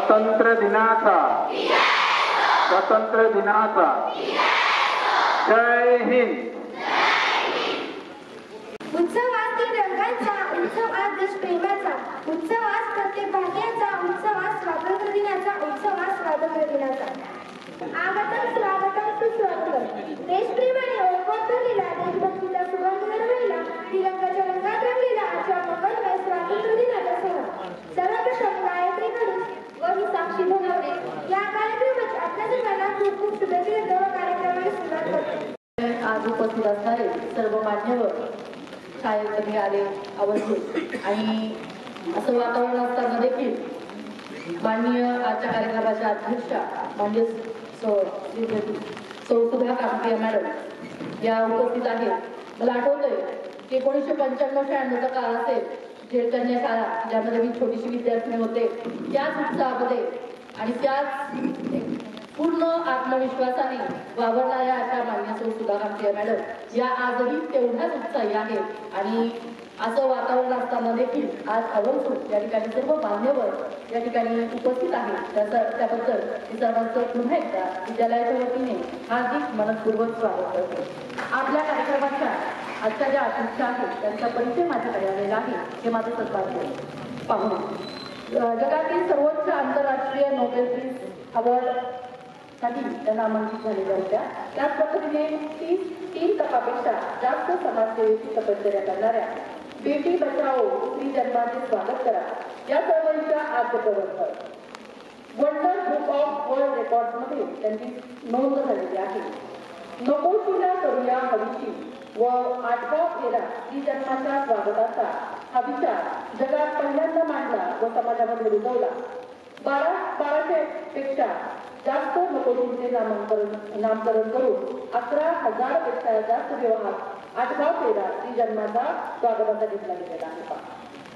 स्वातंत्र्य दिनाचा जय हिंद। उत्सव आज तीन रंगांचा, उत्सव आज देशप्रेमाचा, उत्सव आज प्रत्येक भारतीयाचा, उत्सव आज स्वातंत्र्य दिनाचा, उत्सव आज स्वातंत्र्य दिनाचा। आगतम स्वागतम सुस्वागतम। देशप्रेमाने ओळखून दिला, देशभक्तीचा सुगंध दरवळला, तिरंगाच्या रंगात रंगलेला आजच्या मंगलमय स्वातंत्र्य दिनाचा सण। सर्वप्रथम गायत्रीकडून व मी साक्षी धनवडे या कार्यक्रमात आपल्या सर्वांना खूप खूप शुभेच्छा देतो व कार्यक्रमाला सुरुवात करतो। आज उपस्थित असणारे सर्व मान्यवर शाळेमध्ये आले आवडले आणि असं वातावरण असताना देखील माननीय आजच्या कार्यक्रमाच्या अध्यक्षा माननीय सौ सुधा कामते मॅडम या उपस्थित आहेत। मला आठवतंय की 1995-96 काळ असेल, जेलकन्या शाळा ज्यामध्ये मी छोटीशी विद्यार्थिनी होते, त्याच उत्साहामध्ये आणि त्याच पूर्ण आत्मविश्वासाने वावरणाऱ्या अशा मान्य सुधा कामते मॅडम या आजही तेवढ्याच उत्साही आहेत। आणि असं वातावरण असताना देखील आज आवर्जून या ठिकाणी सर्व मान्यवर या ठिकाणी उपस्थित आहेत, त्याबद्दल मी सर्वांचं पुन्हा एकदा विद्यालयाच्या वतीने हार्दिक मनपूर्वक स्वागत करतो। आपल्या कार्यक्रमाच्या आजच्या ज्या अध्यक्षा आहेत त्यांचा परिचय माझ्याकडे आलेला आहे, हे माझं सत्कार पाहून जगातील सर्वोच्च आंतरराष्ट्रीय नोबेल पीस अवॉर्ड साठी त्यांना आमंत्रित झालेल्या होत्या। त्याच पद्धतीने 3 टक्क्यापेक्षा जास्त समाजसेवेची तपश्चर्या करणाऱ्या बेटी बचाओ स्त्री जन्माचे स्वागत करा या चळवळीच्या आद्यप्रवर्तक wonder book of world record मध्ये त्यांची नोंद झालेली आहे। नको तिला करूया हवीची व 8वा फेरा स्त्री जन्माच्या स्वागताचा हा विचार जगात पहिल्यांदा मांडला व समाजामध्ये रुजवला। 1200 पेक्षा जास्त नकोशींचे नामकरण करून 11,000 पेक्षा जास्त व्यवहार 8वा फेरा स्त्री जन्माचा स्वागताचा घेतला गेलेला आहे।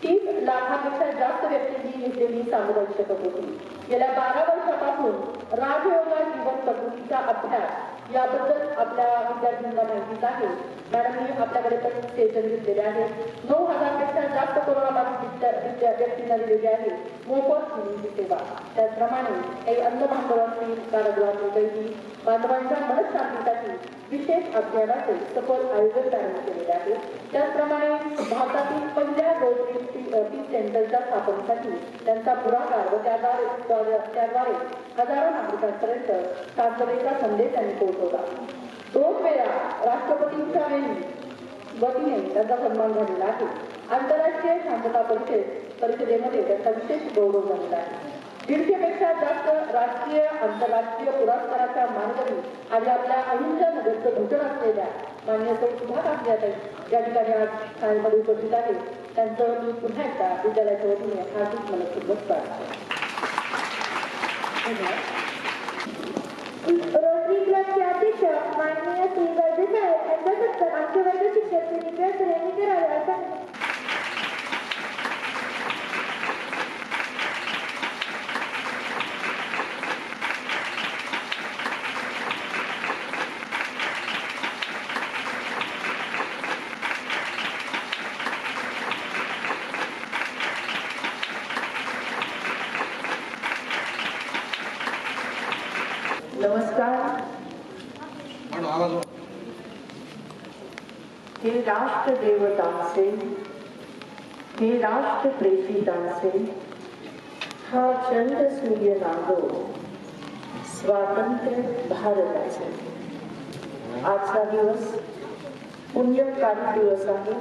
30 लाखापेक्षा जास्त व्यक्तींनी घेतलेली सामुदायिक शपथ होती। गेल्या 12 वर्षापासून राजयोगा जीवन पद्धतीचा अभ्यास याबद्दल आपल्या विद्यार्थ्यांना माहितीच आहे। मॅडमनी आपल्याकडे पण सेशन घेतलेले आहे। 9,000 पेक्षा जास्त कोरोनाबाधित व्यक्तींना दिलेली आहे मोफत मुलींची सेवा। त्याचप्रमाणे काही अन्न भांडवलातील कारागृहातील कैदी बांधवांच्या मनशांतीसाठी विशेष अभियानाचे सफल आयोजन करण्यात केलेले आहे। त्याचप्रमाणे भारतातील पहिल्या रोटरी पीस सेंटरच्या स्थापनेसाठी त्यांचा पुढाकार व त्याद्वारे हजारो नागरिकांपर्यंत शांततेचा संदेश त्यांनी पोहोचवला। 2 वेळा राष्ट्रपतींच्या वतीने त्यांचा सन्मान झालेला आहे। आंतरराष्ट्रीय शांतता परिषदेमध्ये त्यांचा विशेष गौरव झालेला आहे। 150 पेक्षा जास्त राष्ट्रीय आंतरराष्ट्रीय पुरस्काराच्या मानकरी आणि आपल्या अहिंसा नगरचं भूषण असलेल्या मान्य सुधा कामते या ठिकाणी आज शाळेमध्ये उपस्थित आहे। त्यांचं मी पुन्हा एकदा विद्यालयाच्या वतीने हार्दिक मनपूर्वक स्वागत करतो। रोटरी क्लबचे अध्यक्ष माननीय श्री वैद्य साहेब यांचा सत्कार आमचे वर्ग शिक्षक श्री निकट यांनी करावे असा नमस्कार। हे राष्ट्र देवतांचे, हे राष्ट्र प्रेषितांचे हा चंद्र सूर्य नांदो स्वातंत्र्य भारताचे। आजचा दिवस पुण्यकारी दिवस आहे,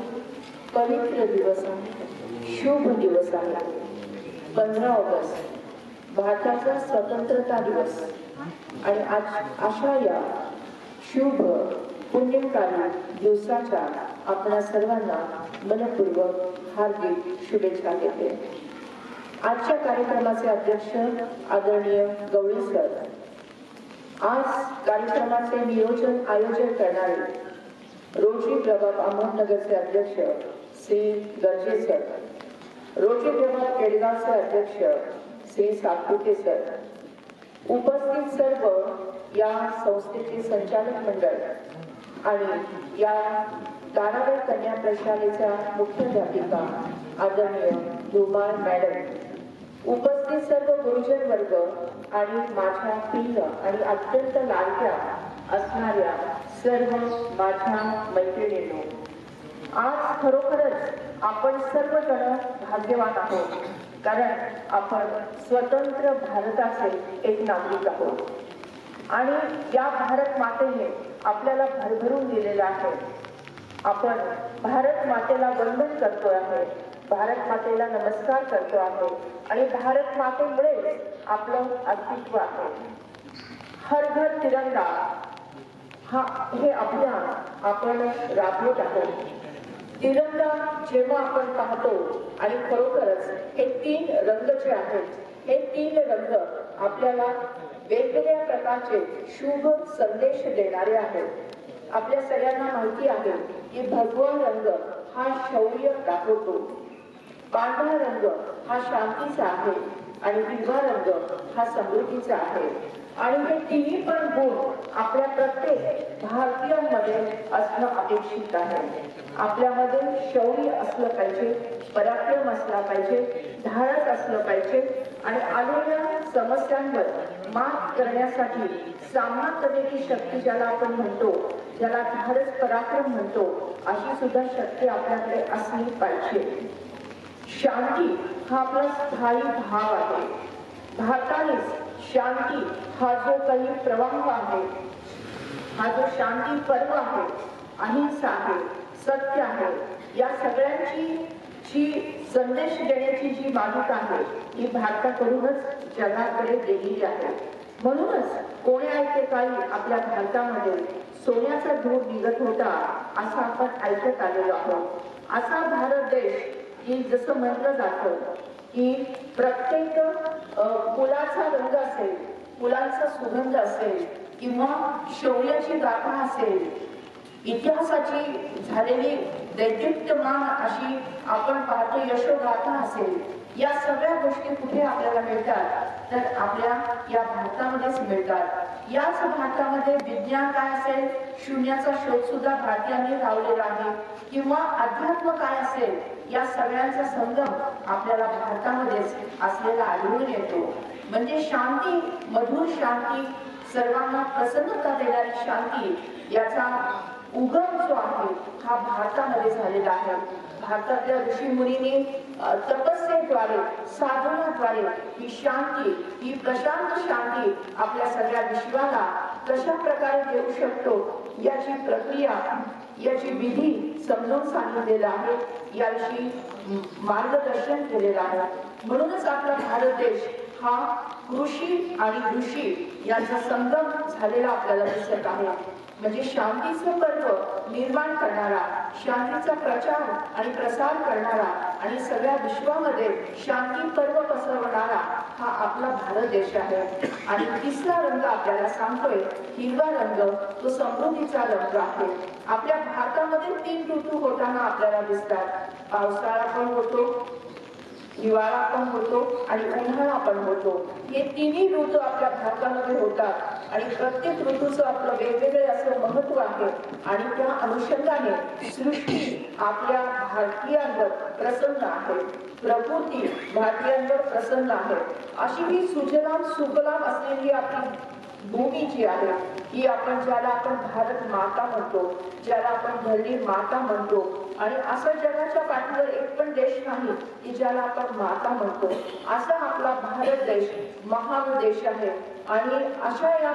पवित्र दिवस आहे, शुभ दिवस आहे। 15 ऑगस्ट भारताचा स्वतंत्रता दिवस आणि अशा या शुभ पुण्यकारी दिवसाच्या आपल्या सर्वांना मनपूर्वक हार्दिक शुभेच्छा देते। आजच्या कार्यक्रमाचे अध्यक्ष आदरणीय गवळी सर, आज कार्यक्रमाचे आयोजन करणारे रोटरी क्लब ऑफ अहमदनगरचे अध्यक्ष Shri Garje sir, Rotary club of केडगावचे अध्यक्ष श्री सातपुते सर, उपस्थित सर्व या संस्थेचे संचालक मंडळ आणि या कारागृह कन्या प्रशालेच्या मुख्याध्यापिका आदरणीय धुमाळ मॅडम, उपस्थित सर्व गुरुजन वर्ग आणि माझ्या प्रिय आणि अत्यंत लाडक्या असणाऱ्या सर्व माझ्या मैत्रिणींनो, आज खरोखरच आपण सर्वजण भाग्यवान आहोत, कारण आपण स्वतंत्र भारताचे एक नागरिक आहोत आणि या भारत मातेने आपल्याला भरभरून दिलेला आहे. आपण भारत मातेला वंदन करतो आहे, भारत मातेला नमस्कार करतो आहे आणि भारत मातेमुळे आपलं अस्तित्व आहे. हर घर तिरंगा हे अभियान आपण राबवत आहोत. तिरंगा जेव्हा आपण पाहतो आणि खरोखरच हे 3 रंग जे आहेत, हे 3 रंग आपल्याला वेगवेगळ्या प्रकारचे शुभ संदेश देणारे आहेत. आपल्या सगळ्यांना माहिती आहे की भगवा रंग हा शौर्य दाखवतो, पांढरा रंग हा शांतीचा आहे आणि हिरवा रंग हा समृद्धीचा आहे. आणि हे तिन्ही पण गुण आपल्या प्रत्येक भारतीयांमध्ये असणं अपेक्षित आहे. आपल्यामध्ये शौर्य असलं पाहिजे, पराक्रम असला पाहिजे, धाडस असलं पाहिजे आणि आलेल्या समस्यांवर मात करण्यासाठी सामना करण्याची शक्ती ज्याला आपण म्हणतो, ज्याला धाडस पराक्रम म्हणतो, अशी सुद्धा शक्ती आपल्याकडे असली पाहिजे. शांती हा आपला स्थायी भाव आहे. भारतानेच शांती हा जो काही प्रवाह आहे, हा जो शांती पर्व आहे, अहिंसा आहे, सत्य आहे, या सगळ्यांची जी संदेश देण्याची जी मालिका आहे ही भारताकडूनच जगाकडे गेलेली आहे. म्हणूनच कोण्या एकेकाळी आपल्या भारतामध्ये सोन्याचा धूर निघत होता असं आपण ऐकत आलेलो आहोत. असा भारत देश की जसं म्हटलं जातं की प्रत्येक फुलाचा रंग असेल, फुलांचा सुगंध असेल किंवा शौर्याची गाथा असेल, इतिहासाची झालेली दैदिप्यमान अशी आपण पाहतो यशोगाथा असेल, या सगळ्या गोष्टी कुठे आपल्याला मिळतात तर आपल्या या भारतामध्येच मिळतात. याच भारतामध्ये विज्ञान काय असेल, शून्याचा शोध सुद्धा भारतीयांनी लावलेला आहे, किंवा अध्यात्म काय असेल, या सगळ्यांचा संगम आपल्याला भारतामध्येच असलेला आढळून येतो. म्हणजे शांती, मधुर शांती, सर्वांना प्रसन्नता देणारी शांती, याचा उगम जो आहे हा भारतामध्ये झालेला आहे. भारतातल्या ऋषी मुनींनी तपस्येद्वारे, साधनाद्वारे ही शांती, ही प्रशांत शांती आपल्या सगळ्या विश्वाला कशा प्रकारे देऊ शकतो याची प्रक्रिया, याची विधी समजून सांगितलेला आहे, याविषयी मार्गदर्शन केलेलं आहे. म्हणूनच आपला भारत देश हा कृषी आणि ऋषी यांचा संगम झालेला आपल्याला दिसत आहे. म्हणजे शांतीचं पर्व निर्माण करणारा, शांतीचा प्रचार आणि प्रसार करणारा आणि सगळ्या विश्वामध्ये शांती पर्व पसरवणारा हा आपला भारत देश आहे. आणि तिसरा रंग आपल्याला सांगतोय, हिरवा रंग, तो समृद्धीचा रंग आहे. आपल्या भारतामध्ये 3 ऋतू होताना आपल्याला दिसतात. पावसाळा पण होतो, हिवाळा पण होतो आणि उन्हाळा पण होतो. हे तिन्ही ऋतू आपल्या भारतामध्ये होतात आणि प्रत्येक ऋतूचं आपलं वेगवेगळे असं महत्व आहे. आणि त्या अनुषंगाने सृष्टी आपल्या भारतीयांवर प्रसन्न आहे, प्रकृती भारतीयांवर प्रसन्न आहे. अशी ही सुजलाम सुफलाम असलेली आपली भूमी जी आहे, ही आपण ज्याला आपण भारत माता म्हणतो, ज्याला आपण धरणी माता म्हणतो, आणि असा जगाच्या पाठीवर एक पण देश नाही की ज्याला आपण माता म्हणतो. असा आपला भारत देश महान देश आहे. आणि अशा या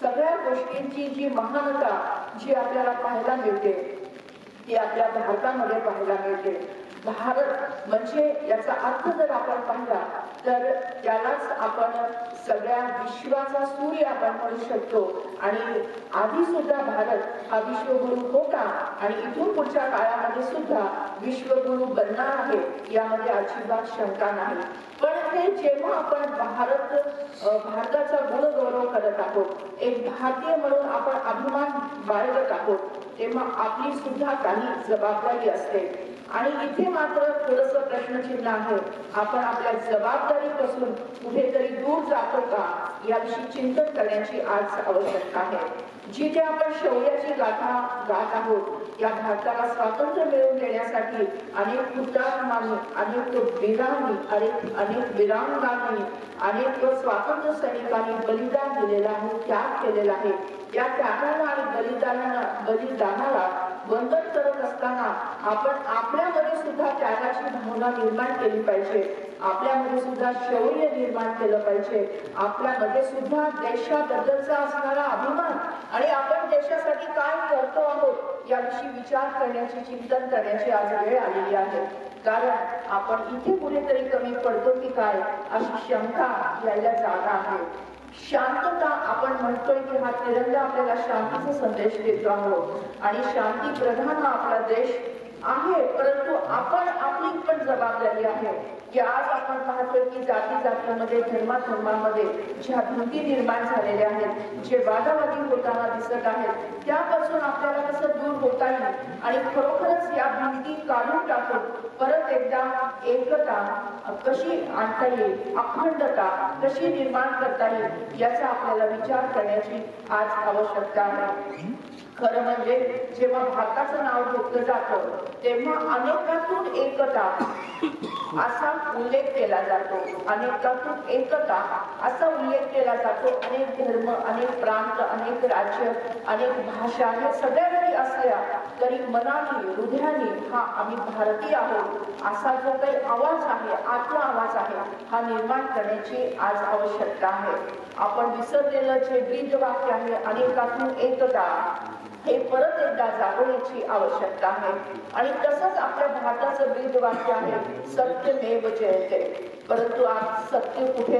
सगळ्या गोष्टींची जी महानता जी आपल्याला पाहायला मिळते ती आपल्या भारतामध्ये पाहायला मिळते. भारत म्हणजे याचा अर्थ जर आपण पाहिला तर त्यालाच आपण सगळ्या विश्वाचा सूर्य आपण म्हणू शकतो. आणि आधी सुद्धा भारत हा विश्वगुरु होता आणि इथून पुढच्या काळामध्ये सुद्धा विश्वगुरु बनणार आहे, यामध्ये अजिबात शंका नाही. पण हे जेव्हा आपण भारताचा गुणगौरव करत आहोत, एक भारतीय म्हणून आपण अभिमान बाळगत आहोत, तेव्हा आपली सुद्धा काही जबाबदारी असते. आणि इथे मात्र थोडस प्रश्नचिन्ह आहे. आपण आपल्या जबाबदारीपासून कुठेतरी दूर जातो का याविषयी चिंतन करण्याची आज आवश्यकता आहे. जिथे आपण शौर्याची गाथा गात आहोत या भारताला स्वातंत्र्य मिळवून देण्यासाठी अनेक हुतात्म्यांनी, अनेक वीरांनी, अनेक वीरांगांनी, अनेक स्वातंत्र्य सैनिकांनी बलिदान दिलेलं आहे, त्याग केलेला आहे. या त्यागाला आणि बलिदानाला वंदन करत असताना आपण आपल्यामध्ये सुद्धा त्यागाची भावना निर्माण केली पाहिजे. आपल्यामध्ये सुद्धा शौर्य निर्माण केलं पाहिजे. आपल्यामध्ये सुद्धा देशाबद्दलचा असणारा अभिमान आणि आपण देशासाठी काय करतो आहोत याविषयी विचार करण्याची, चिंतन करण्याची आज वेळ आलेली आहे. कारण आपण इथे कुठेतरी कमी पडतो की काय अशी शंका यायला जागा आहे. शांतता आपण म्हणतोय की हा तिरंगा आपल्याला शांतीचा संदेश देतो आहोत आणि शांती प्रधान हा आपला देश आहे. परंतु आपण आपली पण जबाबदारी आहे की आज आपण पाहतोय की जातीमध्ये धर्मामध्ये ज्या भिंती निर्माण झालेल्या आहेत, जे वादावादी होताना दिसत आहेत, त्यापासून आपल्याला कसं दूर होता येईल आणि खरोखरच या भिंती काढून टाकून परत एकदा एकता कशी आणता येईल, अखंडता कशी निर्माण करता येईल याचा आपल्याला विचार करण्याची आज आवश्यकता आहे. खरं म्हणजे जेव्हा भारताचं नाव घेतलं जातं तेव्हा अनेकातून एकता असा उल्लेख केला जातो. अनेकातून एकता असा उल्लेख केला जातो. अनेक धर्म, अनेक प्रांत, अनेक राज्य, अनेक भाषा हे सगळ्या जरी असल्या तरी मनाने, हृदयाने हा आम्ही भारतीय आहोत असा जो काही आवाज आहे, आतला आवाज आहे, हा निर्माण करण्याची आज आवश्यकता आहे. आपण विसरलेलं जे ब्रीद वाक्य आहे अनेकातून एकता हे परत एकदा जागवण्याची आवश्यकता आहे. आणि तसंच आपल्या भारताचं ब्रीद वाक्य आहे सत्यमेव जयते. परंतु आज सत्य कुठे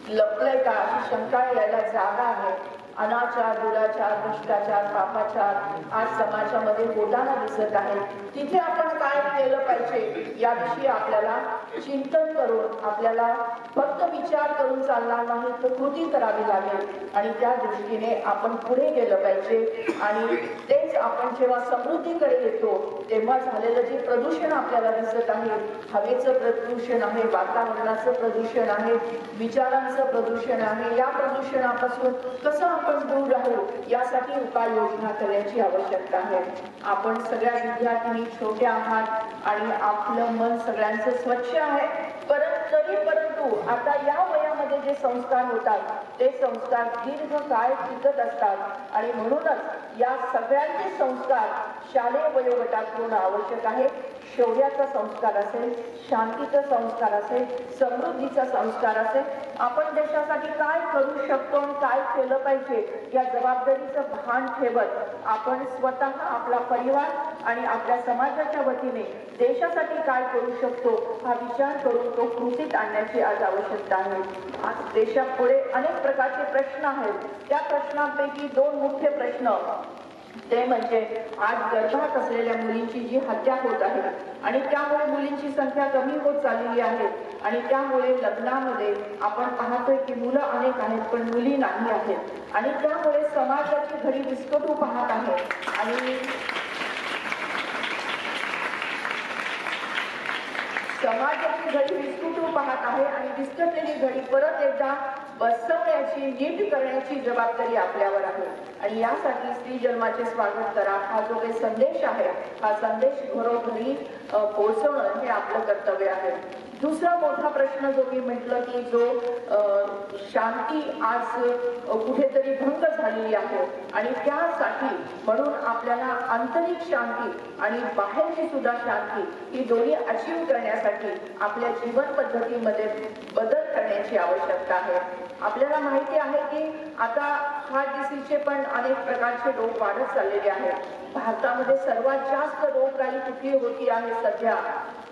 लपलंय का अशी शंका यायला जागा आहे. अनाचार, दुराचार, भ्रष्टाचार, पापाचार आज समाजामध्ये होताना दिसत आहे. तिथे आपण काय केलं पाहिजे याविषयी आपल्याला चिंतन करून, आपल्याला फक्त विचार करून चालणार नाही तर कृती करावी लागेल आणि त्या दृष्टीने आपण पुढे गेलं पाहिजे. आणि तेच आपण जेव्हा समृद्धीकडे येतो तेव्हा झालेलं जे प्रदूषण आपल्याला दिसत आहे, हवेचं प्रदूषण आहे, वातावरणाचं प्रदूषण आहे, विचारांचं प्रदूषण आहे, या प्रदूषणापासून कसं आपण दूर राहू यासाठी उपाययोजना करण्याची आवश्यकता आहे. आपण सगळ्या विद्यार्थ्यांनी छोट्या आहात आणि आपलं मन सगळ्यांचं स्वच्छ आहे, परंतु आता या वयामध्ये जे संस्कार होतात ते संस्कार दीर्घकाळ टिकत असतात आणि म्हणूनच या सगळ्यांचे संस्कार शालेय वयोगटात होणं आवश्यक आहे. शौर्याचा संस्कार असेल, शांतीचा संस्कार असेल, समृद्धीचा संस्कार असेल, आपण देशासाठी काय करू शकतो आणि काय केलं पाहिजे या जबाबदारीचं भान ठेवत आपण स्वतः, आपला परिवार आणि आपल्या समाजाच्या वतीने देशासाठी काय करू शकतो हा विचार करून तो कृतीत आणण्याची आज आवश्यकता आहे. आज देशापुढे अनेक प्रकारचे प्रश्न आहेत. त्या प्रश्नांपैकी दोन मुख्य प्रश्न ते म्हणजे आज गर्भात असलेल्या मुलींची जी हत्या होत आहे आणि त्यामुळे मुलींची संख्या कमी होत चाललेली आहे आणि त्यामुळे लग्नामध्ये आपण पाहतोय की मुलं अनेक आहेत पण मुली नाही आहेत आणि त्यामुळे समाजाची घडी विस्कटू पाहत आहे आणि समाजाची घडी विस्कटू पाहत आहे आणि विस्कटलेली घडी परत एकदा बसवण्याची, नीट करण्याची जबाबदारी आपल्यावर आहे. आणि यासाठी स्त्री जन्माचे स्वागत करा हा जो काही संदेश आहे हा संदेश घरोघरी पोहोचवणं हे आपलं कर्तव्य आहे. दुसरा मोठा प्रश्न जो मी म्हटलं की जो शांती आज कुठेतरी भंग झालेली आहे आणि त्यासाठी म्हणून आपल्याला आंतरिक शांती आणि बाहेरची सुद्धा शांती ही दोन्ही अचीव करण्यासाठी आपल्या जीवन पद्धतीमध्ये बदल करण्याची आवश्यकता आहे. आपल्याला माहिती आहे की आता हार्ट डिसीजचे पण अनेक प्रकारचे रोग वाढत चाललेले आहेत. भारतामध्ये सर्वात जास्त रोगराई कुठली होती आहे सध्या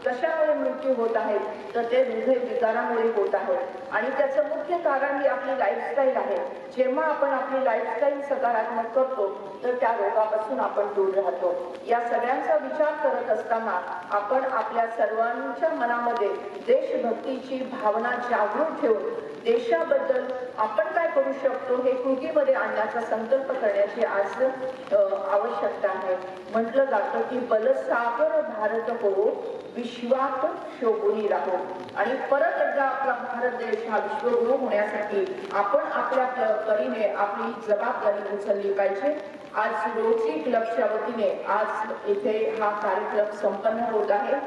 कशामुळे मृत्यू होत आहेत तर ते हृदयविकारामुळे होत आहेत आणि त्याचं मुख्य कारण ही आपली लाईफस्टाईल आहे. जेव्हा आपण आपली लाईफस्टाईल सकारात्मक करतो तर त्या रोगापासून आपण दूर राहतो. या सगळ्यांचा विचार करत असताना आपण आपल्या सर्वांच्या मनामध्ये देशभक्तीची भावना जागृत ठेवून देशाबद्दल आपण काय करू शकतो हे कृतीमध्ये आणण्याचा संकल्प करण्याची आज आवश्यकता आहे. म्हटलं जातं की बलसागर भारत हो विश्वात शोभून राहो आणि परत एकदा आपला भारत देश हा विश्वगुरु होण्यासाठी आपण आपल्या परीने आपली जबाबदारी उचलली पाहिजे. आज रोटरी क्लबच्या वतीने आज इथे हा कार्यक्रम संपन्न होत आहे.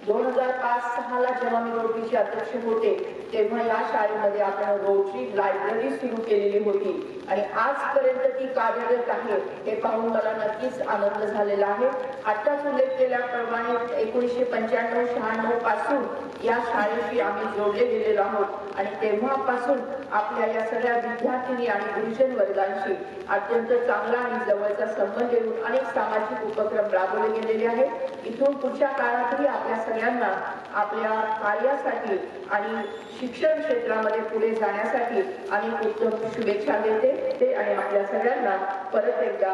2005-06 जेव्हा मी रोटरीचे अध्यक्ष होते तेव्हा या शाळेमध्ये आपण रोटरी लायब्ररी सुरू केलेली होती आणि आजपर्यंत ती कार्यरत आहे हे पाहून मला नक्कीच आनंद झालेला आहे. आताच उल्लेख केल्याप्रमाणे 1995-96 पासून या शाळेशी आम्ही जोडले गेलेलो आहोत आणि तेव्हापासून आपल्या या सगळ्या विद्यार्थिनी आणि गुरुजन वर्गांशी अत्यंत चांगला आणि जवळचा संबंध येऊन अनेक सामाजिक उपक्रम राबवले गेलेले आहेत. इथून पुढच्या काळातही आपल्या सगळ्यांना आपल्या कार्यासाठी आणि शिक्षण क्षेत्रामध्ये पुढे जाण्यासाठी अनेक उत्तम शुभेच्छा देते आणि आपल्या सगळ्यांना परत एकदा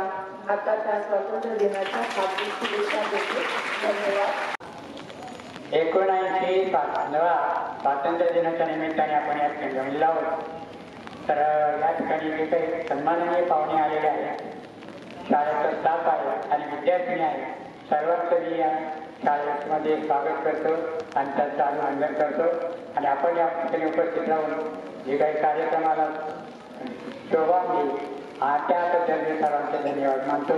आताच्या स्वातंत्र्य दिनाच्या हार्दिक शुभेच्छा देते. धन्यवाद. 79 स्वातंत्र्य दिनाच्या निमित्ताने आपण या ठिकाणी जमलेलो आहोत. तर या ठिकाणी जे काही सन्माननीय पाहुणे आलेले आहेत, शाळेचा स्टाफ आहे आणि विद्यार्थिनी आहे, सर्वांचं मी या शाळेमध्ये स्वागत करतो आणि त्याचं अभिनंदन करतो. आणि आपण या ठिकाणी उपस्थित राहून जे काही कार्यक्रमाला शोभा मिळेल त्याबद्दल मी सर्वांचे धन्यवाद मानतो.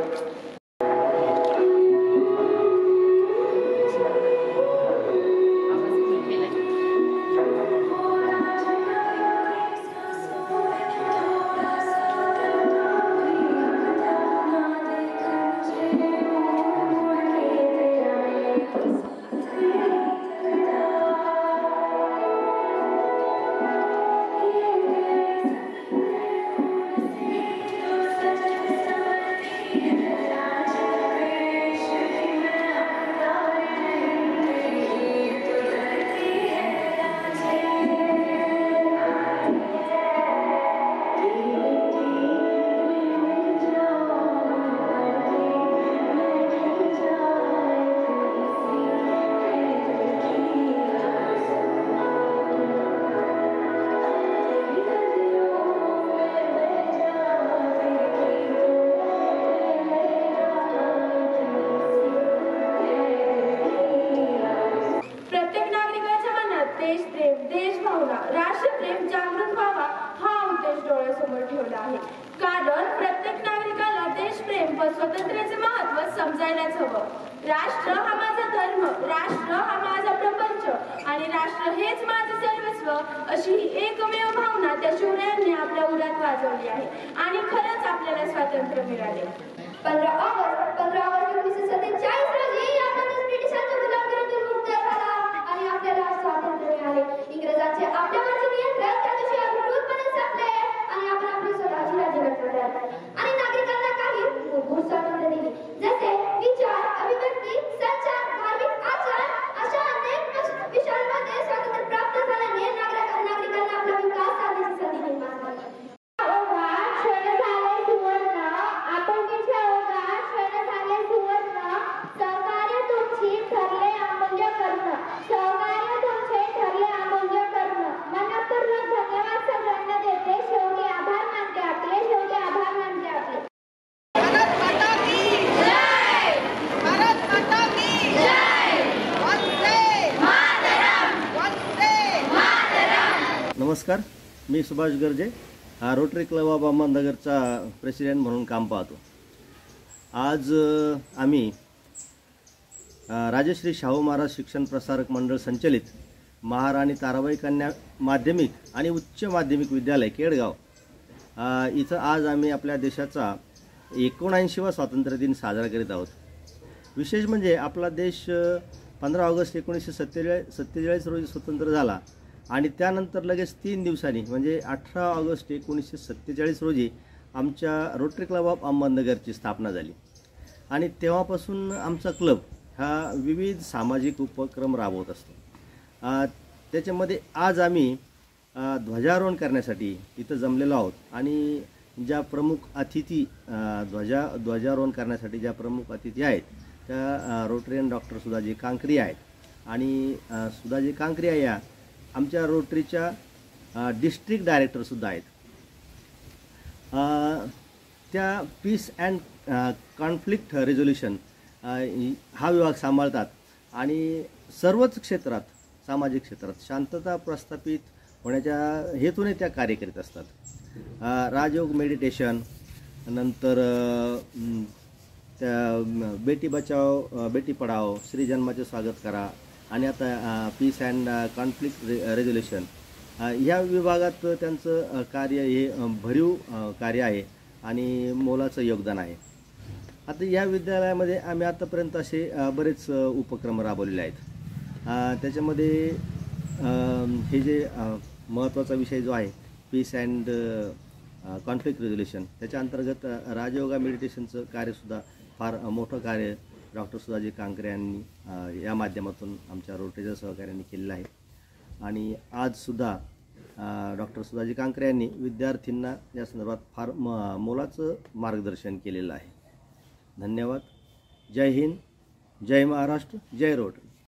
स्वातंत्र्याचे महत्त्व समजायलाच हवं. राष्ट्र हा माझा धर्म, राष्ट्र हा माझा प्रपंच आणि राष्ट्र हेच माझे सर्वस्व अशी ही एकमेव भावना त्या शूरांनी आपल्या उरात वाजवली आहे आणि खरंच आपल्याला स्वातंत्र्य मिळाले. 15 ऑगस्ट 1947 रोजी आपण ब्रिटिशांच्या गुलामगिरीतून मुक्त झाला आणि आपल्याला स्वातंत्र्य मिळाले. इंग्रजांचे आपल्यावरचे नियंत्रण त्या दिवशी अद्भुतपणे संपले आणि आपण आपली स्वतःची राज्यघटना तयार केली आणि नागरिकांना काही मूलभूत स्वातंत्र्य दिले, जसे विचार, अभिव्यक्ती, संचार, धार्मिक आचरण अशा अनेक विषयांमध्ये स्वातंत्र्य प्राप्त झाल्याने नागरिकांना आपला विकास साधण्याची संधी निर्माण झाली. नमस्कार, मी Subhash Garje, Rotary club of अहमदनगरचा प्रेसिडेंट म्हणून काम पाहतो. आज आम्ही राजश्री शाहू महाराज शिक्षण प्रसारक मंडळ संचलित महाराणी ताराबाई कन्या माध्यमिक आणि उच्च माध्यमिक विद्यालय केडगाव इथं आज आम्ही आपल्या देशाचा 79वा स्वातंत्र्य दिन साजरा करीत आहोत. विशेष म्हणजे आपला देश 15 ऑगस्ट 1947 रोजी स्वतंत्र झाला आणि त्यानंतर लगेच 3 दिवसांनी म्हणजे 18 ऑगस्ट 1947 रोजी आमच्या रोटरी क्लब ऑफ अहमदनगरची स्थापना झाली आणि तेव्हापासून आमचा क्लब हा विविध सामाजिक उपक्रम राबवत असतो. त्याच्यामध्ये आज आम्ही ध्वजारोहण करण्यासाठी इथं जमलेलो आहोत आणि ज्या प्रमुख अतिथी ध्वजारोहण करण्यासाठी ज्या प्रमुख अतिथी आहेत त्या रोटरियन डॉक्टर सुधाजी कांकरिया आहेत आणि सुधाजी कांकरिया या आमच्या रोटरीच्या डिस्ट्रिक्ट डायरेक्टरसुद्धा आहेत. त्या पीस अँड कॉन्फ्लिक्ट रेझोल्युशन हा विभाग सांभाळतात आणि सर्वच क्षेत्रात सामाजिक क्षेत्रात शांतता प्रस्थापित होण्याच्या हेतूने त्या कार्य करीत असतात. राजयोग मेडिटेशन नंतर त्या बेटी बचाओ बेटी पढाओ श्री जन्माचे स्वागत करा आणि आता पीस अँड कॉन्फ्लिक्ट रेझोल्युशन ह्या विभागात त्यांचं कार्य हे भरीव कार्य आहे आणि मोलाचं योगदान आहे. आता या विद्यालयामध्ये आम्ही आतापर्यंत असे बरेच उपक्रम राबवलेले आहेत. त्याच्यामध्ये हे जे महत्त्वाचा विषय जो आहे पीस अँड कॉन्फ्लिक्ट रेझोल्युशन त्याच्या अंतर्गत राजयोगा मेडिटेशनचं कार्यसुद्धा फार मोठं कार्य डॉक्टर सुधाजी कांकरे यांनी या माध्यमातून आमच्या रोटरीच्या सहकार्याने केलेलं आहे. आणि आजसुद्धा डॉक्टर सुधाजी कांकरे यांनी विद्यार्थ्यांना या संदर्भात फार मोलाचं मार्गदर्शन केलेलं आहे. धन्यवाद. जय हिंद, जय महाराष्ट्र, जय रोटरी.